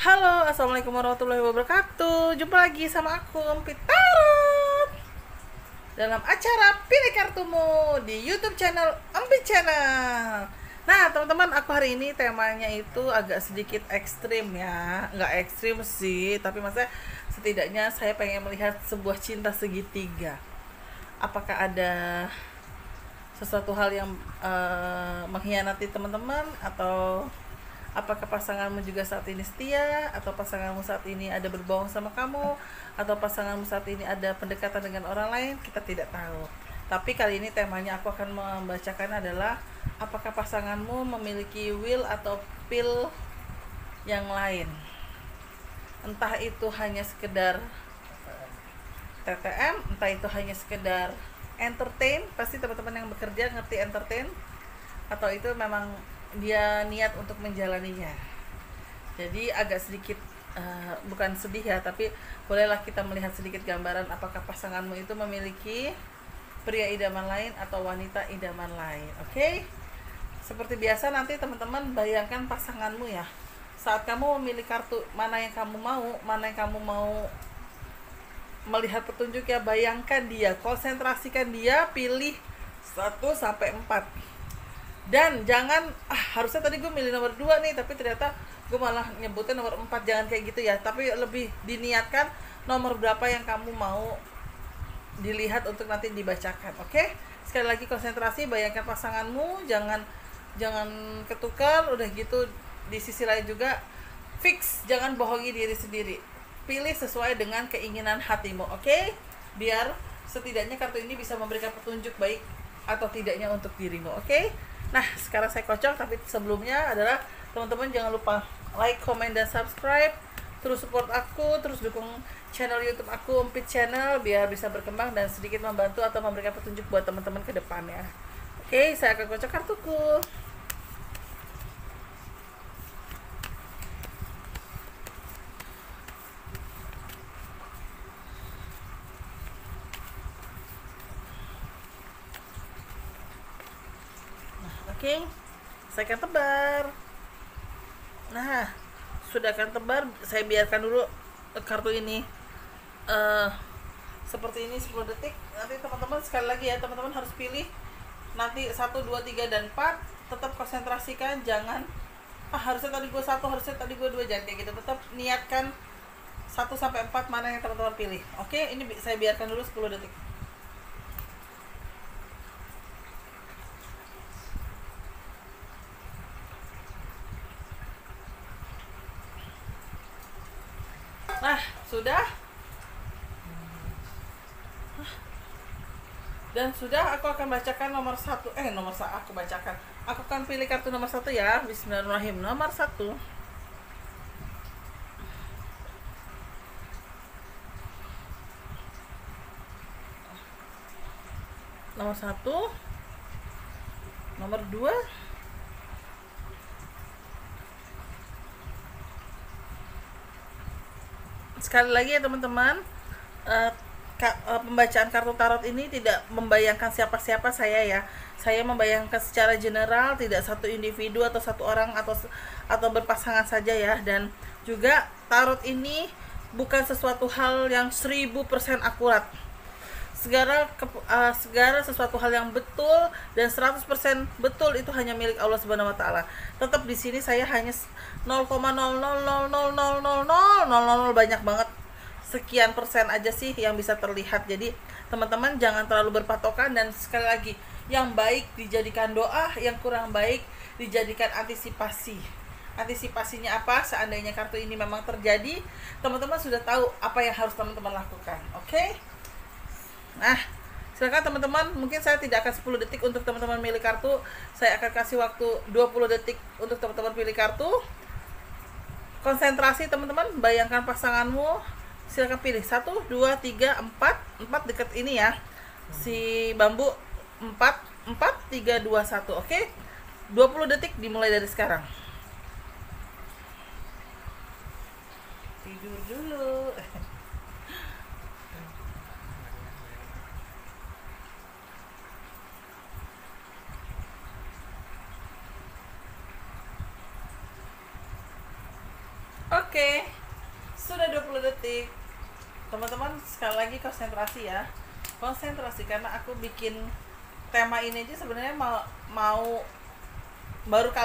Halo, assalamualaikum warahmatullahi wabarakatuh. Jumpa lagi sama aku, Empit Tarot, dalam acara Pilih Kartumu di YouTube channel Empit Channel. Nah, teman-teman, aku hari ini temanya itu agak sedikit ekstrim ya. Nggak ekstrim sih, tapi maksudnya setidaknya saya pengen melihat sebuah cinta segitiga. Apakah ada sesuatu hal yang mengkhianati teman-teman, atau apakah pasanganmu juga saat ini setia, atau pasanganmu saat ini ada berbohong sama kamu, atau pasanganmu saat ini ada pendekatan dengan orang lain, kita tidak tahu. Tapi kali ini temanya aku akan membacakan adalah apakah pasanganmu memiliki will atau pill yang lain. Entah itu hanya sekedar TTM, entah itu hanya sekedar entertain, pasti teman-teman yang bekerja ngerti entertain, atau itu memang dia niat untuk menjalaninya. Jadi agak sedikit bukan sedih ya, tapi bolehlah kita melihat sedikit gambaran apakah pasanganmu itu memiliki pria idaman lain atau wanita idaman lain. Oke? Seperti biasa, nanti teman-teman bayangkan pasanganmu ya. Saat kamu memilih kartu mana yang kamu mau melihat petunjuk ya, bayangkan dia, konsentrasikan dia, pilih 1 sampai 4. Dan jangan harusnya tadi gue milih nomor 2 nih, tapi ternyata gue malah nyebutin nomor 4. Jangan kayak gitu ya, tapi lebih diniatkan nomor berapa yang kamu mau dilihat untuk nanti dibacakan. Oke? Sekali lagi konsentrasi, bayangkan pasanganmu, jangan ketukar. Udah gitu di sisi lain juga fix, jangan bohongi diri sendiri. Pilih sesuai dengan keinginan hatimu, oke? Biar setidaknya kartu ini bisa memberikan petunjuk baik atau tidaknya untuk dirimu, oke? Nah, sekarang saya kocok, tapi sebelumnya adalah teman-teman jangan lupa like, comment, dan subscribe. Terus support aku, terus dukung channel YouTube aku, Empit Channel, biar bisa berkembang dan sedikit membantu atau memberikan petunjuk buat teman-teman ke depannya. Oke, saya akan kocok kartuku. Oke, saya akan tebar. Nah, sudah akan tebar, saya biarkan dulu kartu ini seperti ini 10 detik. Nanti teman-teman sekali lagi ya, teman-teman harus pilih nanti 1, 2, 3, dan 4. Tetap konsentrasikan, jangan harusnya tadi gue 1, harusnya tadi gue 2, jangan kayak gitu. Tetap niatkan 1 sampai 4 mana yang teman-teman pilih. Oke, ini saya biarkan dulu 10 detik. Nah, sudah. Dan sudah, aku akan bacakan nomor 1. Aku bacakan. Aku akan pilih kartu nomor 1 ya. Bismillahirrahmanirrahim. Nomor 1. Nomor 1. Nomor 2. Sekali lagi ya teman-teman, pembacaan kartu tarot ini tidak membayangkan siapa-siapa saya ya. Saya membayangkan secara general, tidak satu individu atau satu orang atau berpasangan saja ya. Dan juga tarot ini bukan sesuatu hal yang 1000% akurat. Segala sesuatu hal yang betul dan 100% betul itu hanya milik Allah Subhanahu wa taala. Tetap di sini saya hanya 0,000000000 banyak banget, sekian persen aja sih yang bisa terlihat. Jadi teman-teman jangan terlalu berpatokan, dan sekali lagi, yang baik dijadikan doa, yang kurang baik dijadikan antisipasi. Antisipasinya apa? Seandainya kartu ini memang terjadi, teman-teman sudah tahu apa yang harus teman-teman lakukan. Oke? Nah, silakan teman-teman, mungkin saya tidak akan 10 detik untuk teman-teman milih kartu. Saya akan kasih waktu 20 detik untuk teman-teman pilih kartu. Konsentrasi teman-teman, bayangkan pasanganmu. Silakan pilih 1, 2, 3, 4. 4 dekat ini ya. Si bambu 4, 4, 3, 2, 1. Oke? 20 detik dimulai dari sekarang. Tidur dulu. Oke, sudah 20 detik. Teman-teman sekali lagi konsentrasi ya. Konsentrasi karena aku bikin tema ini aja sebenarnya mau baru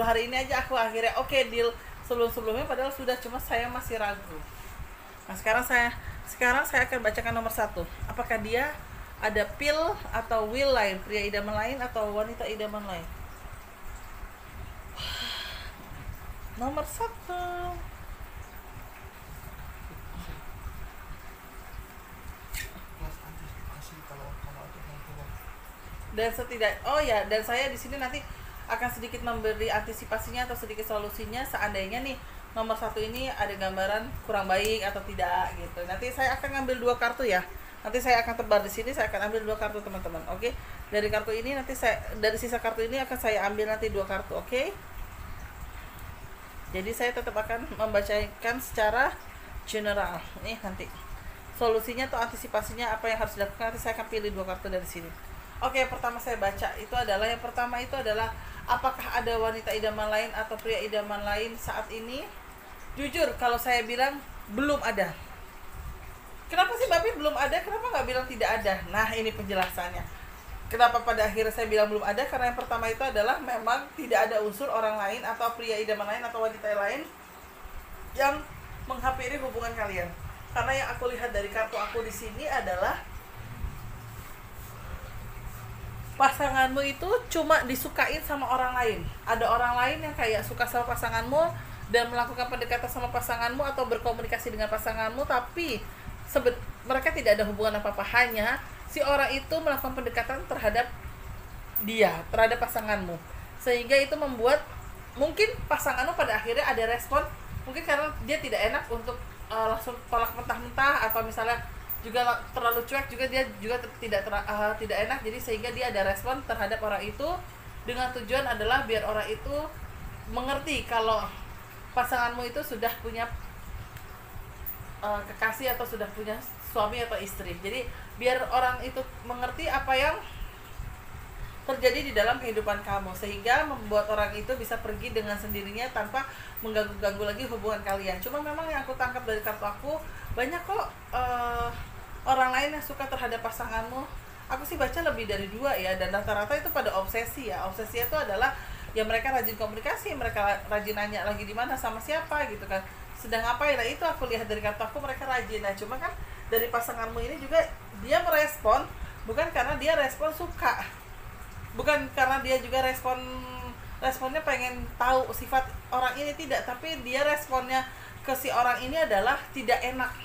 hari ini aja aku akhirnya oke deal. Sebelumnya padahal sudah, cuma saya masih ragu. Nah, sekarang saya akan bacakan nomor 1. Apakah dia ada pil atau will lain, pria idaman lain atau wanita idaman lain? Nomor 1. Dan saya di sini nanti akan sedikit memberi antisipasinya atau sedikit solusinya seandainya nih nomor 1 ini ada gambaran kurang baik atau tidak gitu. Nanti saya akan ngambil 2 kartu ya. Nanti saya akan tebar di sini, saya akan ambil 2 kartu teman-teman. Oke. Dari kartu ini nanti dari sisa kartu ini akan saya ambil nanti 2 kartu, oke? Jadi saya tetap akan membacakan secara general. Nih nanti solusinya atau antisipasinya apa yang harus dilakukan, nanti saya akan pilih 2 kartu dari sini. Oke, pertama saya baca yang pertama itu adalah apakah ada wanita idaman lain atau pria idaman lain saat ini? Jujur kalau saya bilang belum ada. Kenapa sih Babi belum ada? Kenapa nggak bilang tidak ada? Nah, ini penjelasannya. Kenapa pada akhirnya saya bilang belum ada? Karena yang pertama itu adalah memang tidak ada unsur orang lain atau pria idaman lain atau wanita lain yang menghampiri hubungan kalian. Karena yang aku lihat dari kartu aku di sini adalah pasanganmu itu cuma disukain sama orang lain. Ada orang lain yang kayak suka sama pasanganmu dan melakukan pendekatan sama pasanganmu atau berkomunikasi dengan pasanganmu, tapi mereka tidak ada hubungan apa-apa, hanya si orang itu melakukan pendekatan terhadap pasanganmu, sehingga itu membuat mungkin pasanganmu pada akhirnya ada respon, mungkin karena dia tidak enak untuk langsung tolak mentah-mentah, atau misalnya juga terlalu cuek juga, dia juga tidak enak, jadi sehingga dia ada respon terhadap orang itu dengan tujuan adalah biar orang itu mengerti kalau pasanganmu itu sudah punya kekasih atau sudah punya suami atau istri. Jadi biar orang itu mengerti apa yang terjadi di dalam kehidupan kamu, sehingga membuat orang itu bisa pergi dengan sendirinya tanpa mengganggu lagi hubungan kalian. Cuma memang yang aku tangkap dari kartu aku, banyak kok orang lain yang suka terhadap pasanganmu. Aku sih baca lebih dari 2 ya, dan rata-rata itu pada obsesi ya. Obsesi itu adalah ya mereka rajin komunikasi, mereka rajin nanya lagi di mana sama siapa gitu kan, sedang ngapain. Nah, itu aku lihat dari kartu aku, mereka rajin. Nah, cuma kan dari pasanganmu ini juga dia merespon bukan karena dia respon suka, bukan karena dia juga responnya pengen tahu sifat orang ini, tidak, tapi dia responnya ke si orang ini adalah tidak enak.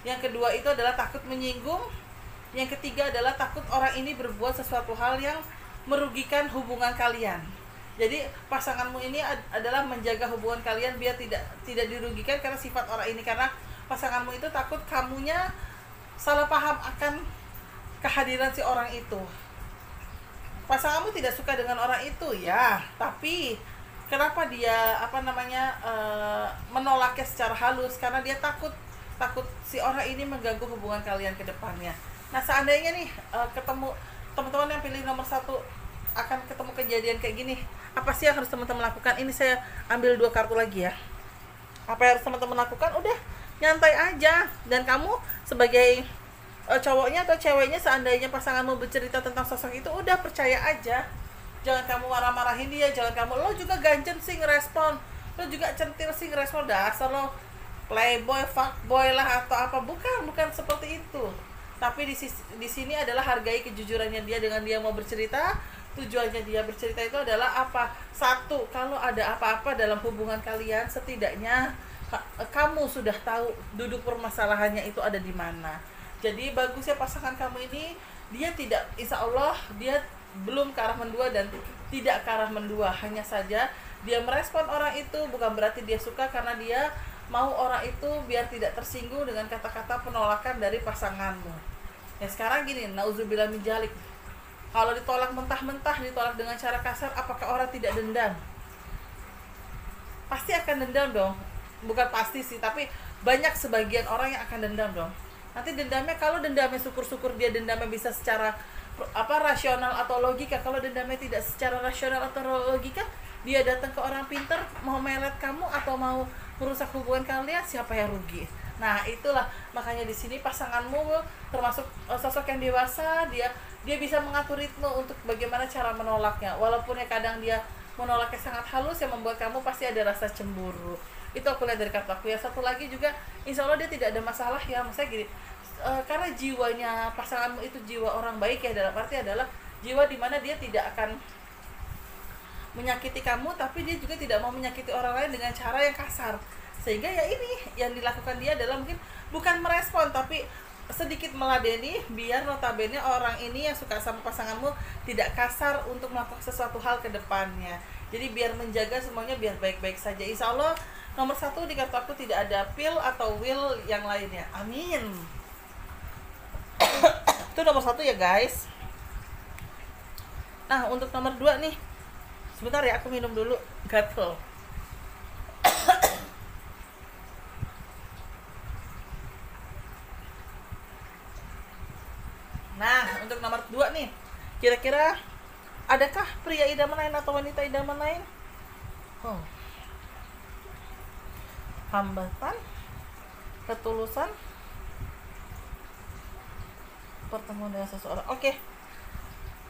Yang kedua itu adalah takut menyinggung. Yang ketiga adalah takut orang ini berbuat sesuatu hal yang merugikan hubungan kalian. Jadi pasanganmu ini adalah menjaga hubungan kalian biar tidak dirugikan karena sifat orang ini, karena pasanganmu itu takut kamunya salah paham akan kehadiran si orang itu. Pasanganmu tidak suka dengan orang itu ya, tapi kenapa dia menolaknya secara halus? Karena dia takut si orang ini mengganggu hubungan kalian ke depannya. Nah, seandainya nih ketemu teman-teman yang pilih nomor 1 akan ketemu kejadian kayak gini, apa sih yang harus teman-teman lakukan? Ini saya ambil 2 kartu lagi ya. Apa yang harus teman-teman lakukan? Udah nyantai aja, dan kamu sebagai cowoknya atau ceweknya, seandainya pasanganmu bercerita tentang sosok itu, udah percaya aja. Jangan kamu marah-marahin dia, jangan kamu lo juga ganjen sih ngerespon, lo juga centil sih ngerespon, dasar lo playboy, fuckboy lah atau apa. Bukan seperti itu. Tapi di sini adalah hargai kejujurannya dia dengan dia mau bercerita. Tujuannya dia bercerita itu adalah apa? 1, kalau ada apa-apa dalam hubungan kalian, setidaknya kamu sudah tahu duduk permasalahannya itu ada di mana. Jadi bagusnya pasangan kamu ini, dia tidak, insya Allah dia belum ke arah mendua dan tidak ke arah mendua. Hanya saja dia merespon orang itu bukan berarti dia suka, karena dia mau orang itu biar tidak tersinggung dengan kata-kata penolakan dari pasanganmu. Ya sekarang gini, nauzubillah min dzalik. Kalau ditolak mentah-mentah, ditolak dengan cara kasar, apakah orang tidak dendam? Pasti akan dendam dong. Bukan pasti sih, tapi banyak sebagian orang yang akan dendam dong. Nanti dendamnya, kalau dendamnya syukur-syukur dia dendamnya bisa secara rasional atau logika. Kalau dendamnya tidak secara rasional atau logika, dia datang ke orang pinter mau melet kamu atau mau merusak hubungan kalian, siapa yang rugi? Nah itulah makanya di sini pasanganmu termasuk sosok yang dewasa, dia bisa mengatur ritme untuk bagaimana cara menolaknya, walaupun ya kadang dia menolaknya sangat halus yang membuat kamu pasti ada rasa cemburu. Itu aku lihat dari kartu aku. Yang satu lagi juga insya Allah dia tidak ada masalah ya, maksudnya gini, karena jiwanya pasanganmu itu jiwa orang baik ya, dalam arti adalah jiwa dimana dia tidak akan menyakiti kamu, tapi dia juga tidak mau menyakiti orang lain dengan cara yang kasar. Sehingga ya ini yang dilakukan dia adalah mungkin bukan merespon tapi sedikit meladeni, biar notabene orang ini yang suka sama pasanganmu tidak kasar untuk melakukan sesuatu hal ke depannya. Jadi biar menjaga semuanya biar baik-baik saja. Insya Allah nomor 1 di kartu aku tidak ada feel atau will yang lainnya. Amin. Itu nomor 1 ya guys. Nah untuk nomor 2 nih, sebentar ya aku minum dulu, gatel. Nah untuk nomor 2 nih, kira-kira adakah pria idaman lain atau wanita idaman lain? Hambatan, ketulusan, pertemuan dengan seseorang. Oke.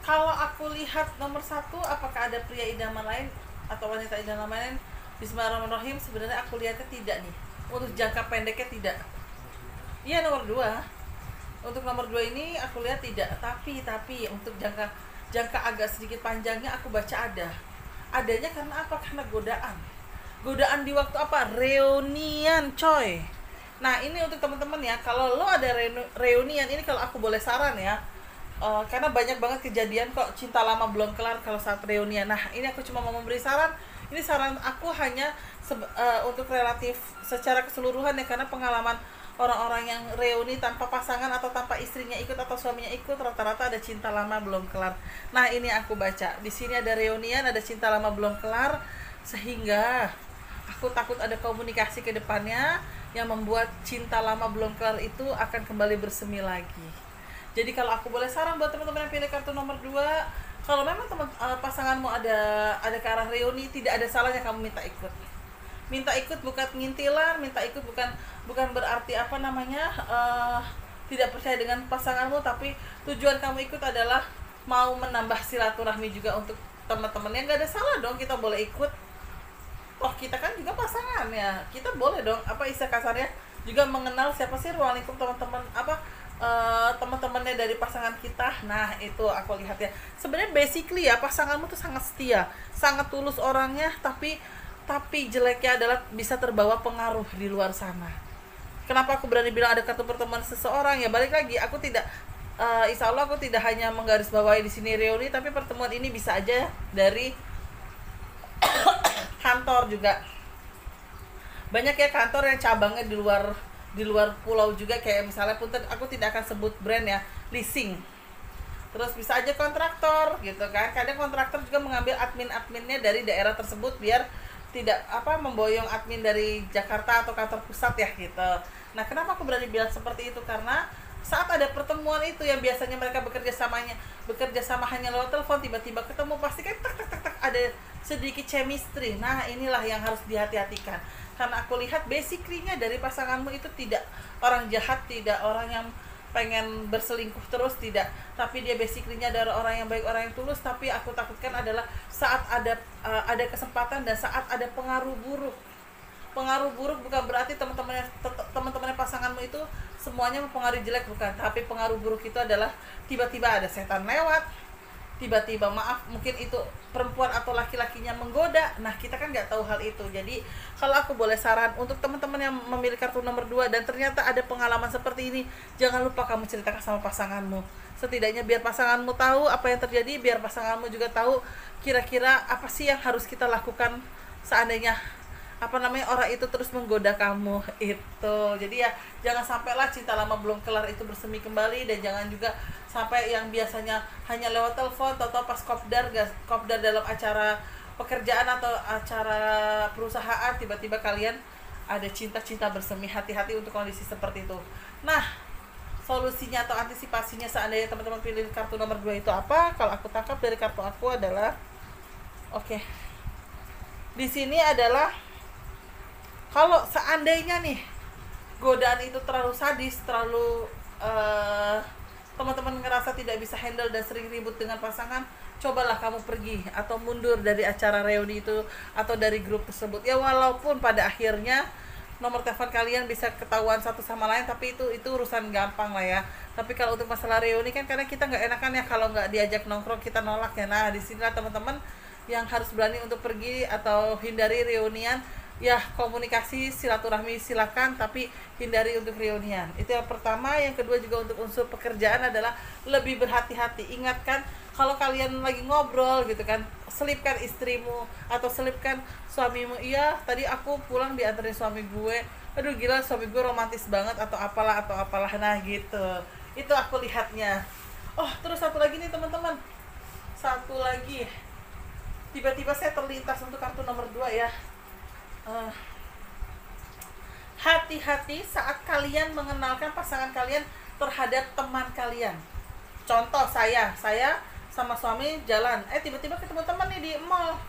Kalau aku lihat nomor 1, apakah ada pria idaman lain atau wanita idaman lain? Bismillahirrahmanirrahim. Sebenarnya aku lihatnya tidak nih. Untuk jangka pendeknya tidak. Iya nomor 2. Untuk nomor 2 ini aku lihat tidak. Tapi untuk jangka agak sedikit panjangnya aku baca ada. Adanya karena apa? Karena godaan. Godaan di waktu apa? Reunian, coy. Nah ini untuk teman-teman ya. Kalau lo ada reunian ini, kalau aku boleh saran ya. Karena banyak banget kejadian kok cinta lama belum kelar kalau saat reunian. Nah ini aku cuma mau memberi saran. Ini saran aku hanya untuk relatif secara keseluruhan ya, karena pengalaman orang-orang yang reuni tanpa pasangan atau tanpa istrinya ikut atau suaminya ikut, rata-rata ada cinta lama belum kelar. Nah ini aku baca di sini ada reunian, ada cinta lama belum kelar, sehingga aku takut ada komunikasi ke depannya yang membuat cinta lama belum kelar itu akan kembali bersemi lagi. Jadi kalau aku boleh saran buat teman-teman yang pilih kartu nomor 2, kalau memang pasanganmu ada ke arah reuni, tidak ada salahnya kamu minta ikut. Minta ikut bukan ngintilan, minta ikut bukan berarti apa namanya tidak percaya dengan pasanganmu, tapi tujuan kamu ikut adalah mau menambah silaturahmi juga untuk teman-teman. Yang nggak ada salah dong kita boleh ikut. Oh kita kan juga pasangan ya, kita boleh dong apa istilah kasarnya juga mengenal siapa sih ruang lingkup teman-teman teman-temannya dari pasangan kita. Nah itu aku lihat ya, sebenarnya basically ya pasanganmu tuh sangat setia, sangat tulus orangnya, tapi jeleknya adalah bisa terbawa pengaruh di luar sana. Kenapa aku berani bilang ada kartu pertemuan seseorang ya, balik lagi aku tidak insya Allah aku tidak hanya menggarisbawahi di sini reuni, tapi pertemuan ini bisa aja dari kantor juga. Banyak ya kantor yang cabangnya di luar pulau juga, kayak misalnya pun aku tidak akan sebut brand ya, leasing. Terus bisa aja kontraktor gitu kan. Kadang kontraktor juga mengambil adminnya dari daerah tersebut biar tidak memboyong admin dari Jakarta atau kantor pusat ya gitu. Nah kenapa aku berani bilang seperti itu, karena saat ada pertemuan itu yang biasanya mereka bekerja sama hanya lewat telepon, tiba-tiba ketemu pasti kan tak ada sedikit chemistry. Nah inilah yang harus dihati-hatikan, karena aku lihat basically-nya dari pasanganmu itu tidak orang jahat, tidak orang yang pengen berselingkuh terus, tidak, tapi dia basically-nya adalah orang yang baik, orang yang tulus. Tapi aku takutkan adalah saat ada kesempatan dan saat ada pengaruh buruk bukan berarti teman-temannya pasanganmu itu semuanya mempengaruhi jelek, bukan, tapi pengaruh buruk itu adalah tiba-tiba ada setan lewat, tiba-tiba mungkin itu perempuan atau laki-lakinya menggoda. Nah kita kan nggak tahu hal itu. Jadi kalau aku boleh saran untuk teman-teman yang memilih kartu nomor 2 dan ternyata ada pengalaman seperti ini, jangan lupa kamu ceritakan sama pasanganmu. Setidaknya biar pasanganmu tahu apa yang terjadi, biar pasanganmu juga tahu kira-kira apa sih yang harus kita lakukan seandainya orang itu terus menggoda kamu itu. Jadi ya jangan sampailah cinta lama belum kelar itu bersemi kembali, dan jangan juga sampai yang biasanya hanya lewat telepon atau pas kopdar dalam acara pekerjaan atau acara perusahaan, tiba-tiba kalian ada cinta bersemi. Hati-hati untuk kondisi seperti itu. Nah solusinya atau antisipasinya seandainya teman-teman pilih kartu nomor 2 itu apa? Kalau aku tangkap dari kartu aku adalah Di sini adalah kalau seandainya nih godaan itu terlalu sadis, terlalu teman-teman ngerasa tidak bisa handle dan sering ribut dengan pasangan, cobalah kamu pergi atau mundur dari acara reuni itu atau dari grup tersebut. Ya walaupun pada akhirnya nomor telepon kalian bisa ketahuan satu sama lain, tapi itu urusan gampang lah ya. Tapi kalau untuk masalah reuni kan kadang kita nggak enakan ya kalau nggak diajak nongkrong kita nolak ya. Nah disinilah teman-teman yang harus berani untuk pergi atau hindari reunian. Ya komunikasi silaturahmi silakan, tapi hindari untuk reunian. Itu yang pertama. Yang kedua juga untuk unsur pekerjaan adalah lebih berhati-hati. Ingatkan kalau kalian lagi ngobrol gitu kan, selipkan istrimu atau selipkan suamimu, iya tadi aku pulang dianterin suami gue, aduh gila suami gue romantis banget atau apalah. Nah gitu, itu aku lihatnya. Oh terus satu lagi nih teman-teman, satu lagi tiba-tiba saya terlintas untuk kartu nomor 2 ya. Hati-hati saat kalian mengenalkan pasangan kalian terhadap teman kalian. Contoh saya sama suami jalan, tiba-tiba ketemu teman nih di mall.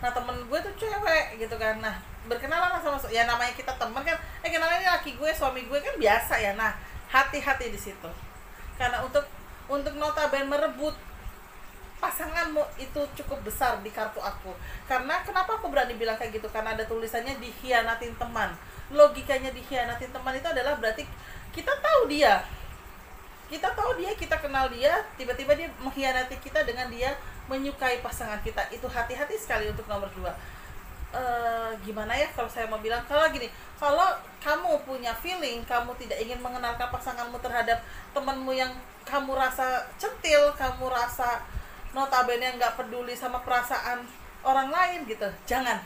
Nah temen gue tuh cewek gitu kan, nah berkenalan sama ya namanya kita teman kan, kenalan ini laki gue, suami gue kan biasa ya. Nah hati-hati di situ, karena untuk notabene merebut pasanganmu itu cukup besar di kartu aku. Karena kenapa aku berani bilang kayak gitu, karena ada tulisannya dikhianatin teman. Logikanya dikhianatin teman itu adalah berarti kita tahu dia, kita kenal dia, tiba-tiba dia mengkhianati kita dengan dia menyukai pasangan kita. Itu hati-hati sekali untuk nomor 2. Gimana ya kalau saya mau bilang, kalau gini, kalau kamu punya feeling kamu tidak ingin mengenalkan pasanganmu terhadap temanmu yang kamu rasa centil, kamu rasa notabene nggak peduli sama perasaan orang lain gitu, jangan.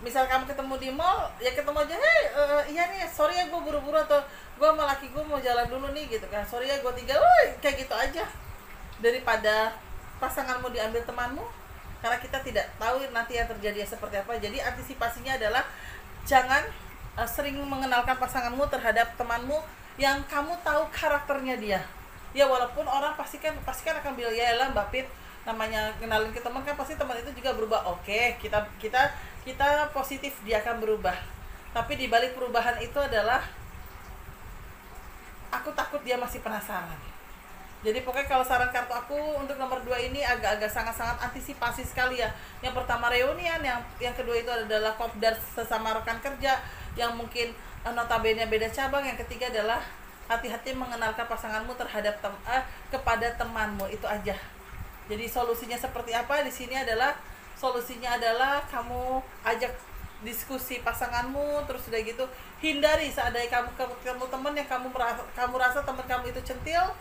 Misal kamu ketemu di mall, ya ketemu aja, iya nih, sorry ya gue buru-buru, atau gue sama laki gue mau jalan dulu nih gitu kan, sorry ya gue tinggal, kayak gitu aja, daripada pasanganmu diambil temanmu, karena kita tidak tahu nanti yang terjadi seperti apa. Jadi antisipasinya adalah jangan sering mengenalkan pasanganmu terhadap temanmu yang kamu tahu karakternya dia. Ya walaupun orang pasti kan akan bilang, ya elah Mbak Pit, namanya kenalin ke teman kan pasti teman itu juga berubah. Oke, kita positif dia akan berubah. Tapi di balik perubahan itu adalah aku takut dia masih penasaran. Jadi pokoknya kalau saran kartu aku untuk nomor 2 ini agak-agak sangat-sangat antisipasi sekali ya. Yang pertama reunian, yang kedua itu adalah kopdar sesama rekan kerja yang mungkin notabene beda cabang, yang ketiga adalah hati-hati mengenalkan pasanganmu terhadap kepada temanmu. Itu aja. Jadi solusinya seperti apa di sini adalah kamu ajak diskusi pasanganmu, terus udah gitu hindari seandainya kamu ketemu teman yang kamu rasa teman kamu itu centil,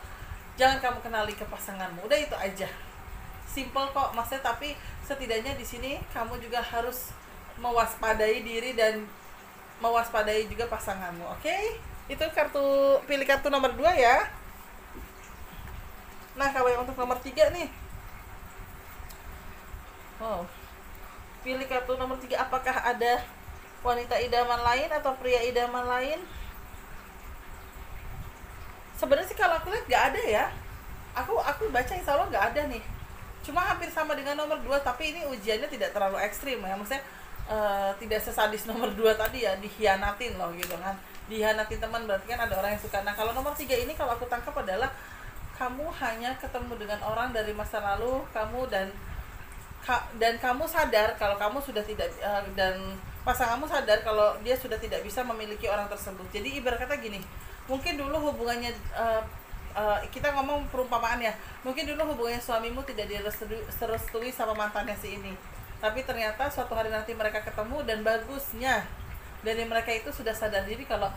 jangan kamu kenali ke pasanganmu. Udah itu aja. Simple kok maksudnya, tapi setidaknya di sini kamu juga harus mewaspadai diri dan mewaspadai juga pasanganmu. Oke? Itu pilih kartu nomor 2 ya. Nah, kalau yang untuk nomor 3 nih. Wow. Pilih kartu nomor 3, apakah ada wanita idaman lain atau pria idaman lain? Sebenarnya sih kalau aku lihat nggak ada ya. Aku baca insya Allah nggak ada nih. Cuma hampir sama dengan nomor 2, tapi ini ujiannya tidak terlalu ekstrim ya. Maksudnya tidak sesadis nomor 2 tadi ya, dikhianatin loh gitu kan. Dikhianatin teman berarti kan ada orang yang suka. Nah kalau nomor 3 ini kalau aku tangkap adalah kamu hanya ketemu dengan orang dari masa lalu kamu, dan kamu sadar kalau kamu sudah tidak dan pasanganmu sadar kalau dia sudah tidak bisa memiliki orang tersebut. Jadi ibarat kata gini, mungkin dulu hubungannya kita ngomong perumpamaan ya, mungkin dulu hubungannya suamimu tidak direstui sama mantannya si ini, tapi ternyata suatu hari nanti mereka ketemu dan bagusnya dari mereka itu sudah sadar diri kalau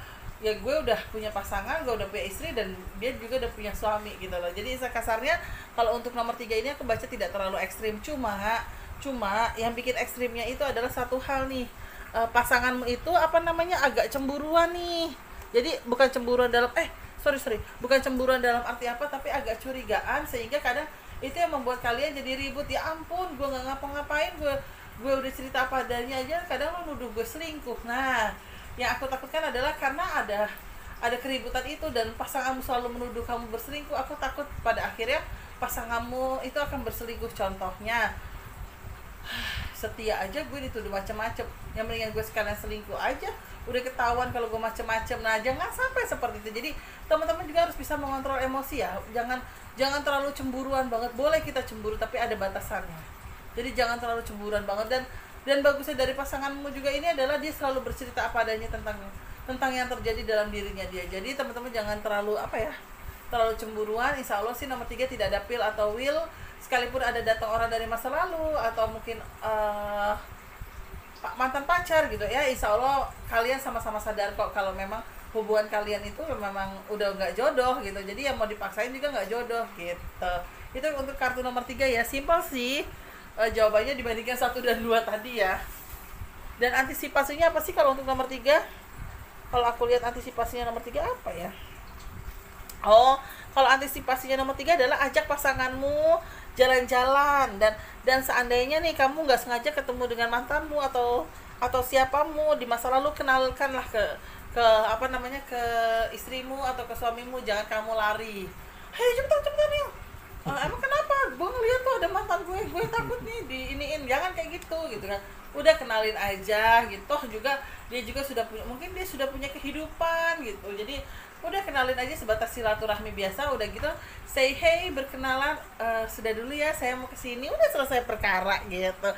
ya gue udah punya pasangan, gue udah punya istri, dan dia juga udah punya suami gitu loh. Jadi kasarnya kalau untuk nomor 3 ini aku baca tidak terlalu ekstrim, cuma yang bikin ekstrimnya itu adalah satu hal nih, pasanganmu itu agak cemburuan nih. Jadi bukan cemburuan dalam bukan cemburuan dalam arti apa, tapi agak curigaan, sehingga kadang itu yang membuat kalian jadi ribut. Ya ampun, gue nggak ngapa-ngapain, gue udah cerita apa adanya aja, kadang lo nuduh gue selingkuh. Nah yang aku takutkan adalah karena ada keributan itu dan pasanganmu selalu menuduh kamu berselingkuh, aku takut pada akhirnya pasanganmu itu akan berselingkuh. Contohnya setia aja gue dituduh macem-macem. Yang mendingan gue sekalian selingkuh aja, udah ketahuan kalau gue macem-macem. Nah, jangan sampai seperti itu. Jadi teman-teman juga harus bisa mengontrol emosi ya. Jangan terlalu cemburuan banget. Boleh kita cemburu tapi ada batasannya. Jadi jangan terlalu cemburuan banget. Dan bagusnya dari pasanganmu juga ini adalah dia selalu bercerita apa adanya tentang yang terjadi dalam dirinya dia. Jadi teman-teman jangan terlalu terlalu cemburuan. Insya Allah sih nomor 3 tidak ada pil atau will, sekalipun ada datang orang dari masa lalu atau mungkin mantan pacar gitu ya. Insya Allah kalian sama-sama sadar kok kalau memang hubungan kalian itu memang udah nggak jodoh gitu. Jadi yang mau dipaksain juga nggak jodoh gitu. Itu untuk kartu nomor 3 ya. Simpel sih jawabannya dibandingkan 1 dan 2 tadi ya. Dan antisipasinya apa sih kalau untuk nomor 3? Kalau aku lihat antisipasinya nomor 3 apa ya? Oh, kalau antisipasinya nomor 3 adalah ajak pasanganmu jalan-jalan. Dan seandainya nih kamu nggak sengaja ketemu dengan mantanmu atau siapamu di masa lalu, kenalkanlah ke ke istrimu atau ke suamimu. Jangan kamu lari. Hei, cepetan yuk. Emang kenapa? Gue ngeliat tuh ada mantan gue takut nih diiniin. Jangan kayak gitu kan. Udah kenalin aja gitu. Juga dia juga mungkin dia sudah punya kehidupan gitu. Jadi udah kenalin aja sebatas silaturahmi biasa. Udah gitu say hey, berkenalan, sudah dulu ya saya mau kesini, udah selesai perkara gitu.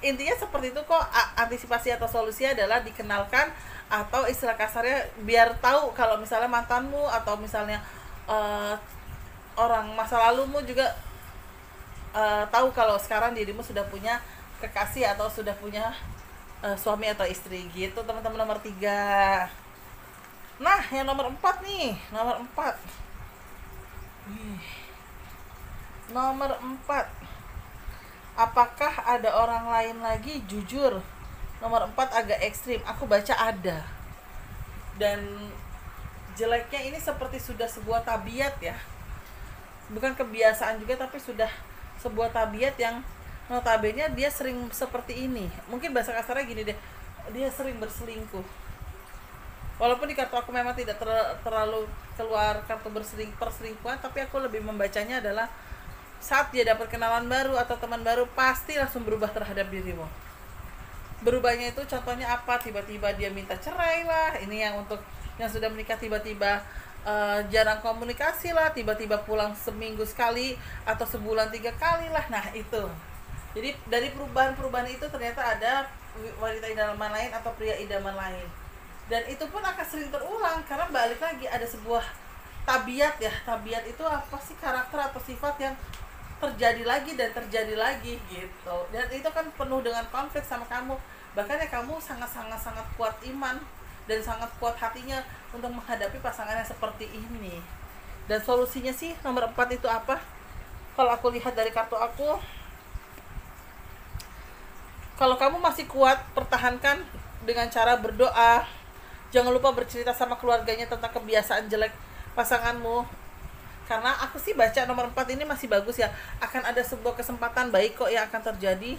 Intinya seperti itu kok. Antisipasi atau solusinya adalah dikenalkan, atau istilah kasarnya biar tahu kalau misalnya mantanmu atau misalnya orang masa lalumu juga tahu kalau sekarang dirimu sudah punya kekasih atau sudah punya suami atau istri gitu teman-teman. Nomor 3. Nah, yang nomor 4 nih. Nomor 4. Apakah ada orang lain lagi? Jujur, nomor 4 agak ekstrim. Aku baca ada. Dan jeleknya ini seperti sudah sebuah tabiat ya. Bukan kebiasaan juga, tapi sudah sebuah tabiat yang notabene dia sering seperti ini. Mungkin bahasa kasarnya gini deh, dia sering berselingkuh. Walaupun di kartu aku memang tidak terlalu keluar kartu perselingkuhan, tapi aku lebih membacanya adalah saat dia dapat kenalan baru atau teman baru, pasti langsung berubah terhadap dirimu. Berubahnya itu contohnya apa? Tiba-tiba dia minta cerai lah. Ini yang untuk yang sudah menikah, tiba-tiba jarang komunikasi lah, tiba-tiba pulang seminggu sekali atau sebulan 3 kali lah. Nah itu, jadi dari perubahan itu ternyata ada wanita idaman lain atau pria idaman lain, dan itu pun akan sering terulang karena balik lagi ada sebuah tabiat ya. Tabiat itu apa sih? Karakter atau sifat yang terjadi lagi dan terjadi lagi gitu. Dan itu kan penuh dengan konflik sama kamu. Bahkan ya kamu sangat kuat iman dan sangat kuat hatinya untuk menghadapi pasangan yang seperti ini. Dan solusinya sih nomor 4 itu apa? Kalau aku lihat dari kartu aku, kalau kamu masih kuat, pertahankan dengan cara berdoa. Jangan lupa bercerita sama keluarganya tentang kebiasaan jelek pasanganmu. Karena aku sih baca nomor 4 ini masih bagus ya. Akan ada sebuah kesempatan baik kok yang akan terjadi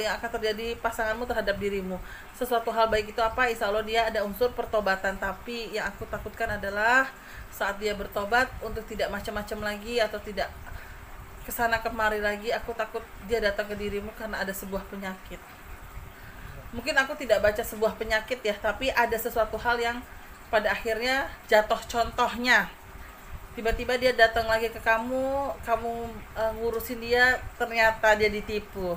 yang akan terjadi pasanganmu terhadap dirimu. Sesuatu hal baik itu apa? Insya Allah dia ada unsur pertobatan. Tapi yang aku takutkan adalah saat dia bertobat untuk tidak macam-macam lagi atau tidak kesana kemari lagi, aku takut dia datang ke dirimu karena ada sebuah penyakit. Mungkin aku tidak baca sebuah penyakit ya, tapi ada sesuatu hal yang pada akhirnya jatuh. Contohnya tiba-tiba dia datang lagi ke kamu ngurusin dia, ternyata dia ditipu.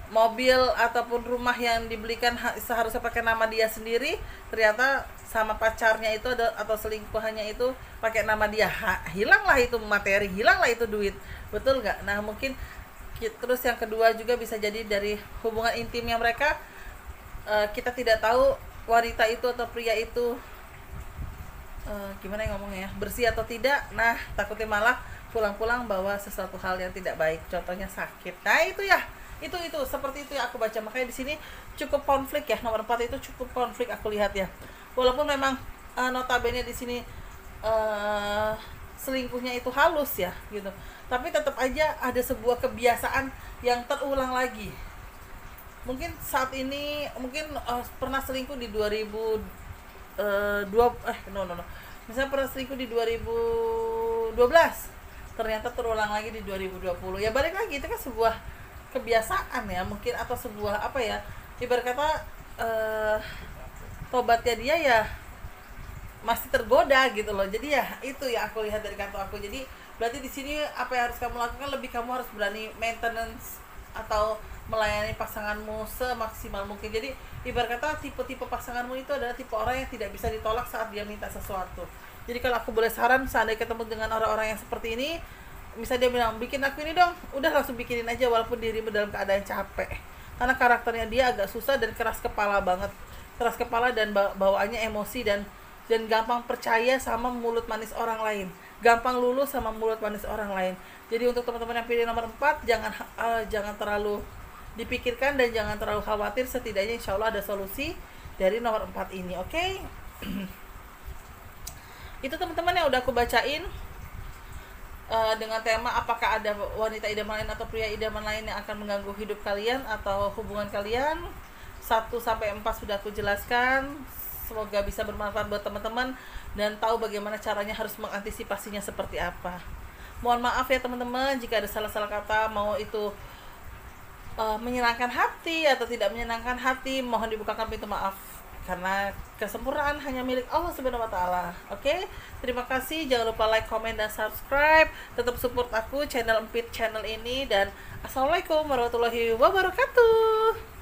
Mobil ataupun rumah yang dibelikan seharusnya pakai nama dia sendiri, ternyata sama pacarnya itu atau selingkuhannya itu pakai nama dia. Hilanglah itu materi, hilanglah itu duit. Betul nggak? Nah mungkin terus yang kedua juga bisa jadi dari hubungan intimnya mereka. Kita tidak tahu wanita itu atau pria itu gimana yang ngomongnya ya, bersih atau tidak. Nah takutnya malah pulang-pulang bawa sesuatu hal yang tidak baik, contohnya sakit. Nah itu ya, itu seperti itu ya aku baca. Makanya di sini cukup konflik ya, nomor 4 itu cukup konflik aku lihat ya. Walaupun memang notabene di sini selingkuhnya itu halus ya gitu, tapi tetap aja ada sebuah kebiasaan yang terulang lagi. Mungkin saat ini pernah selingkuh di 2000 misalnya pernah selingkuh di 2012, ternyata terulang lagi di 2020. Ya balik lagi, itu kan sebuah kebiasaan ya mungkin, atau sebuah apa ya, ibarat kata tobatnya dia ya masih tergoda gitu loh. Jadi ya itu ya aku lihat dari kartu aku. Jadi berarti di sini apa yang harus kamu lakukan, lebih kamu harus berani maintenance atau melayani pasanganmu semaksimal mungkin. Jadi ibarat kata tipe-tipe pasanganmu itu adalah tipe orang yang tidak bisa ditolak saat dia minta sesuatu. Jadi kalau aku boleh saran, seandainya ketemu dengan orang-orang yang seperti ini, misalnya dia bilang bikin aku ini dong, udah langsung bikinin aja walaupun dirimu dalam keadaan capek, karena karakternya dia agak susah dan keras kepala banget, keras kepala dan bawaannya emosi, dan gampang percaya sama mulut manis orang lain, gampang luluh sama mulut manis orang lain. Jadi untuk teman-teman yang pilih nomor 4, jangan terlalu dipikirkan dan jangan terlalu khawatir, setidaknya insya Allah ada solusi dari nomor 4 ini. Oke? Itu teman-teman yang udah aku bacain dengan tema apakah ada wanita idaman lain atau pria idaman lain yang akan mengganggu hidup kalian atau hubungan kalian. 1-4 sudah aku jelaskan. Semoga bisa bermanfaat buat teman-teman dan tahu bagaimana caranya harus mengantisipasinya seperti apa. Mohon maaf ya teman-teman jika ada salah-salah kata, mau itu menyenangkan hati atau tidak menyenangkan hati, mohon dibukakan pintu maaf, karena kesempurnaan hanya milik Allah Subhanahu wa taala. Oke? Terima kasih. Jangan lupa like, comment, dan subscribe. Tetap support aku, channel Empit channel ini, dan assalamualaikum warahmatullahi wabarakatuh.